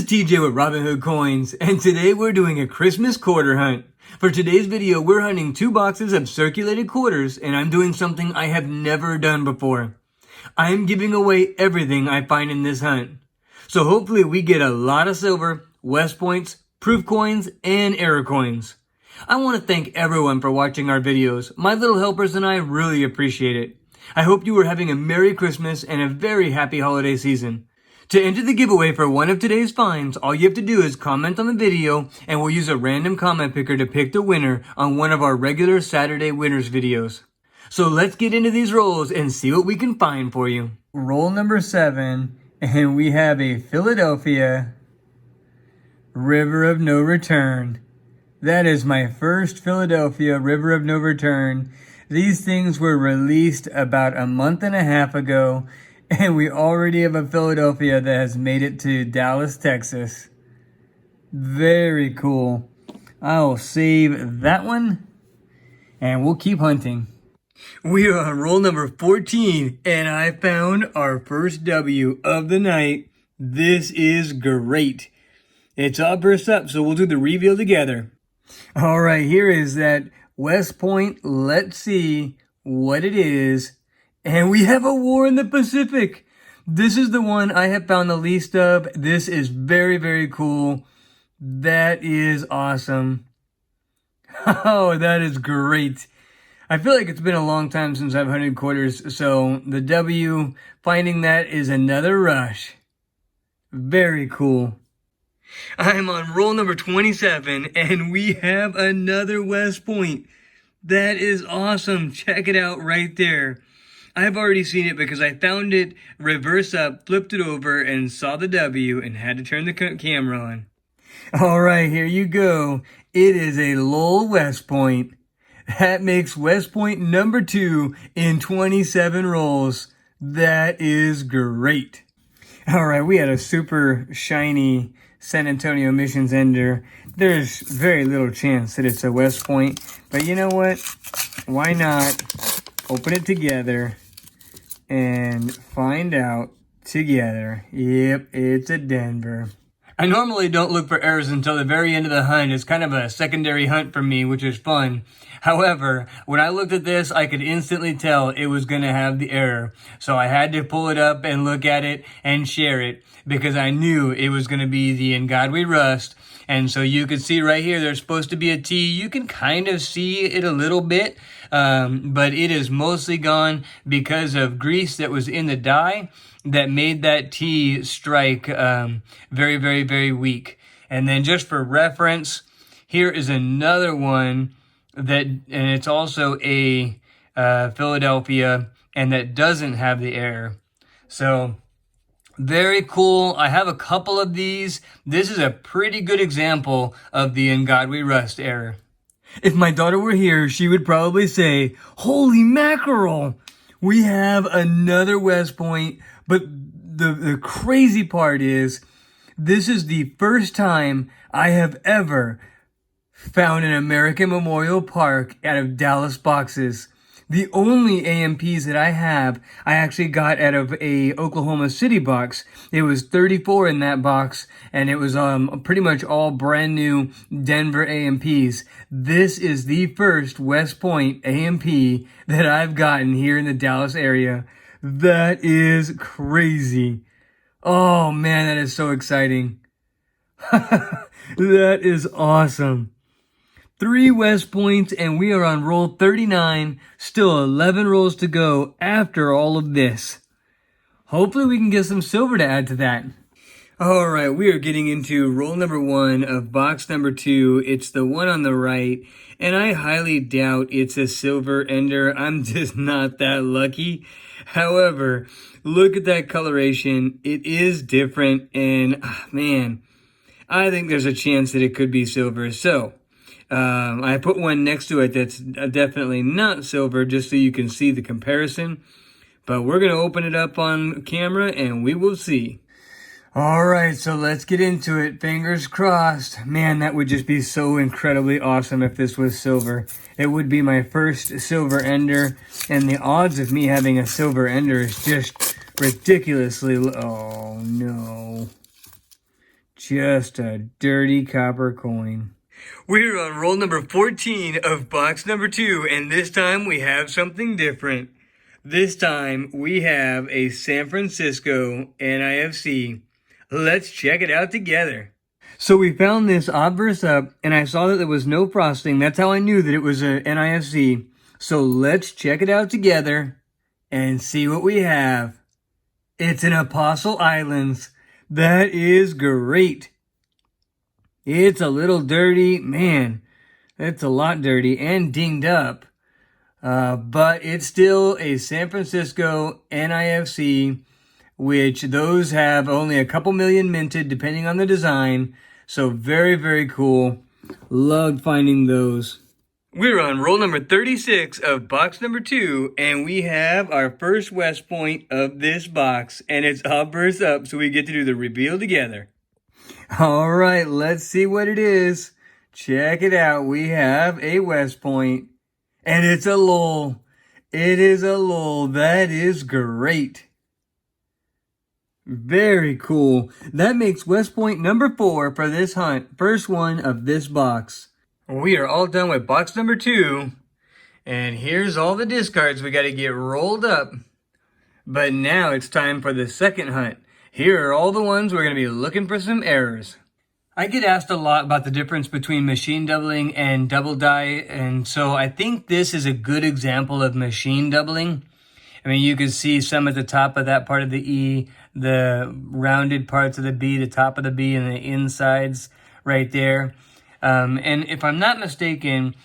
TJ with Robinhood Coins, and today we're doing a Christmas quarter hunt. For today's video, we're hunting 2 boxes of circulated quarters, and I'm doing something I have never done before. I'm giving away everything I find in this hunt. So hopefully we get a lot of silver, West Points, proof coins, and error coins. I want to thank everyone for watching our videos. My little helpers and I really appreciate it. I hope you are having a Merry Christmas and a very happy holiday season. To enter the giveaway for one of today's finds, all you have to do is comment on the video and we'll use a random comment picker to pick the winner on one of our regular Saturday winners videos. So let's get into these rolls and see what we can find for you. Roll number 7, and we have a Philadelphia River of No Return. That is my first Philadelphia River of No Return. These things were released about a month and a half ago, and we already have a Philadelphia that has made it to Dallas, Texas. Very cool. I'll save that one, and we'll keep hunting. We are on roll number 14, and I found our first W of the night. This is great. It's all burst up, so we'll do the reveal together. All right, here is that West Point. Let's see what it is. And we have a war in the Pacific. This is the one I have found the least of. This is very, very cool. That is awesome. Oh, that is great. I feel like it's been a long time since I've hunted quarters, so the W, finding that is another rush. Very cool. I'm on roll number 27, and we have another West Point. That is awesome. Check it out right there. I've already seen it because I found it reverse up, flipped it over, and saw the W and had to turn the camera on. All right, here you go. It is a Lowell West Point. That makes West Point number 2 in 27 rolls. That is great. All right, we had a super shiny San Antonio Missions Ender. There's very little chance that it's a West Point, but you know what? Why not open it together and find out together? Yep, it's a Denver. I normally don't look for errors until the very end of the hunt. It's kind of a secondary hunt for me, which is fun. However, when I looked at this, I could instantly tell it was going to have the error. So I had to pull it up and look at it and share it because I knew it was going to be the In God We Rust. And so you can see right here, there's supposed to be a T. You can kind of see it a little bit, but it is mostly gone because of grease that was in the die that made that T strike very, very, very weak. And then just for reference, here is another one that, and it's also a Philadelphia, and that doesn't have the error. So very cool. I have a couple of these. This is a pretty good example of the In God We Rust error. If my daughter were here, she would probably say, "Holy mackerel, we have another West Point." But the crazy part is, this is the first time I have ever found an American Memorial Park out of Dallas boxes. The only AMPs that I have, I actually got out of a Oklahoma City box. It was 34 in that box, and it was pretty much all brand new Denver AMPs. This is the first West Point AMP that I've gotten here in the Dallas area. That is crazy. Oh man, that is so exciting. That is awesome. 3 West Points, and we are on roll 39. Still 11 rolls to go after all of this. Hopefully we can get some silver to add to that. All right, we are getting into roll number 1 of box number 2. It's the one on the right, and I highly doubt it's a silver ender. I'm just not that lucky. However, look at that coloration. It is different, and man, I think there's a chance that it could be silver. So I put one next to it that's definitely not silver, just so you can see the comparison. But we're going to open it up on camera and we will see. All right, so let's get into it. Fingers crossed. Man, that would just be so incredibly awesome if this was silver. It would be my first silver ender, and the odds of me having a silver ender is just ridiculously low. Oh, no. Just a dirty copper coin. We're on roll number 14 of box number 2, and this time we have something different. This time we have a San Francisco NIFC. Let's check it out together. So we found this obverse up, and I saw that there was no frosting. That's how I knew that it was a NIFC. So let's check it out together and see what we have. It's an Apostle Islands. That is great. It's a little dirty. Man, it's a lot dirty and dinged up. But it's still a San Francisco NIFC, which those have only a couple million minted depending on the design. So very, very cool. Loved finding those. We're on roll number 36 of box number 2, and we have our first West Point of this box, and it's obverse up, so we get to do the reveal together. All right, let's see what it is. Check it out. We have a West Point, and it's a lull. It is a lull. That is great. Very cool. That makes West Point number 4 for this hunt. First one of this box. We are all done with box number 2. And here's all the discards we got to get rolled up. But now it's time for the second hunt. Here are all the ones we're going to be looking for some errors. I get asked a lot about the difference between machine doubling and double die. And so I think this is a good example of machine doubling. I mean, you can see some at the top of that part of the E, the rounded parts of the B, the top of the B, and the insides right there. And if I'm not mistaken,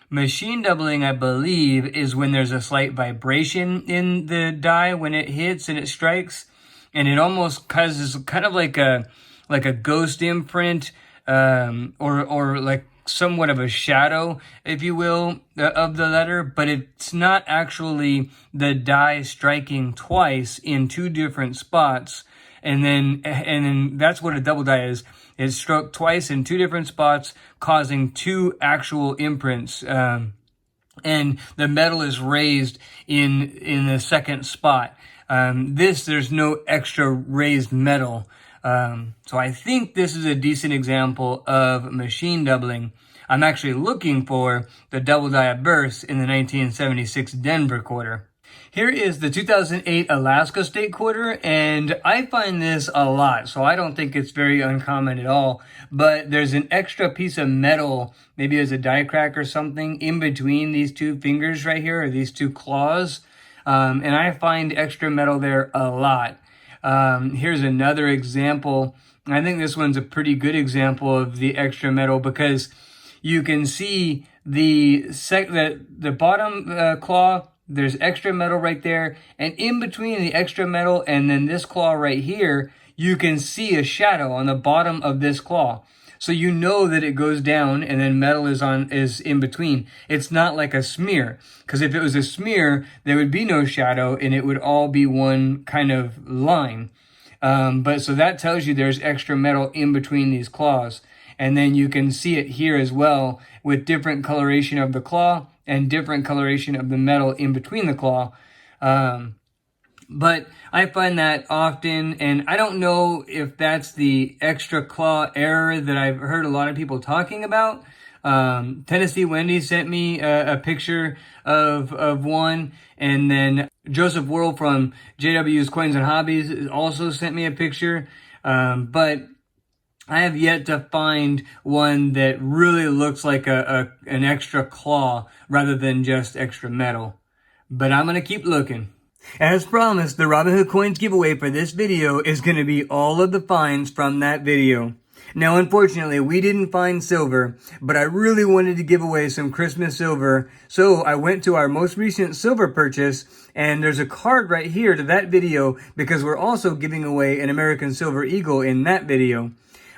machine doubling, I believe, is when there's a slight vibration in the die when it hits and it strikes, and it almost causes kind of like a ghost imprint, or like somewhat of a shadow, if you will, of the letter, but it's not actually the die striking twice in 2 different spots. And then that's what a double die is. It's struck twice in 2 different spots, causing 2 actual imprints. And the metal is raised in the second spot. There's no extra raised metal. So I think this is a decent example of machine doubling. I'm actually looking for the double die burst in the 1976 Denver quarter. Here is the 2008 Alaska State Quarter, and I find this a lot, so I don't think it's very uncommon at all. But there's an extra piece of metal, maybe as a die crack or something, in between these 2 fingers right here, or these 2 claws. And I find extra metal there a lot. Here's another example. I think this one's a pretty good example of the extra metal because you can see the bottom claw. There's extra metal right there, and in between the extra metal and then this claw right here, you can see a shadow on the bottom of this claw. So you know that it goes down and then metal is in between. It's not like a smear, because if it was a smear, there would be no shadow and it would all be one kind of line. But so that tells you there's extra metal in between these claws. And then you can see it here as well with different coloration of the claw and different coloration of the metal in between the claw. But I find that often, and I don't know if that's the extra claw error that I've heard a lot of people talking about. Tennessee Wendy sent me a picture of one, and then Joseph Worrell from JW's Coins and Hobbies also sent me a picture. But I have yet to find one that really looks like an extra claw rather than just extra metal. But I'm going to keep looking. As promised, the Robinhood coins giveaway for this video is going to be all of the finds from that video. Now, unfortunately, we didn't find silver, but I really wanted to give away some Christmas silver, so I went to our most recent silver purchase, and there's a card right here to that video because we're also giving away an American Silver Eagle in that video.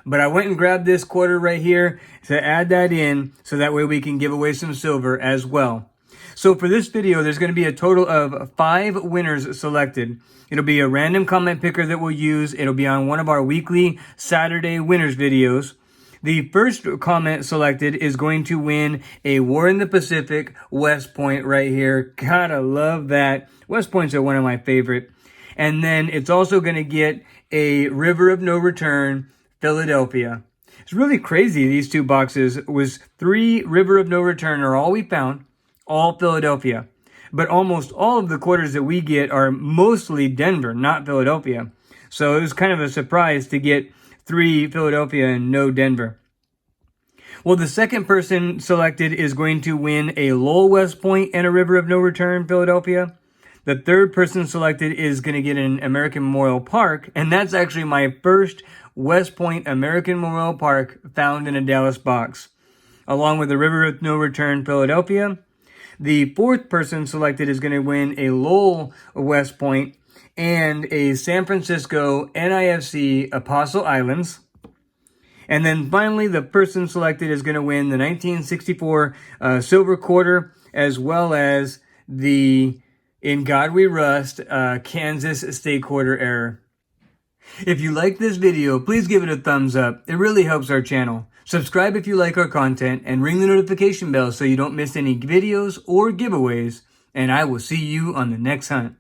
But I went and grabbed this quarter right here to add that in so that way we can give away some silver as well. So for this video, there's going to be a total of 5 winners selected. It'll be a random comment picker that we'll use. It'll be on one of our weekly Saturday winners videos. The first comment selected is going to win a War in the Pacific West Point right here. Gotta love that. West Points are one of my favorite. And then it's also going to get a River of No Return Philadelphia. It's really crazy. These two boxes was 3 River of No Return are all we found, all Philadelphia. But almost all of the quarters that we get are mostly Denver, not Philadelphia. So it was kind of a surprise to get 3 Philadelphia and no Denver. Well, the second person selected is going to win a Lowell West Point and a River of No Return, Philadelphia. The third person selected is going to get an American Memorial Park, and that's actually my first West Point American Memorial Park found in a Dallas box, along with the River of No Return, Philadelphia. The fourth person selected is going to win a Lowell West Point and a San Francisco NIFC Apostle Islands. And then finally, the person selected is going to win the 1964 Silver Quarter, as well as the In God We Rust Kansas State Quarter Error. If you like this video, please give it a thumbs up. It really helps our channel. Subscribe if you like our content, and ring the notification bell so you don't miss any videos or giveaways. And I will see you on the next hunt.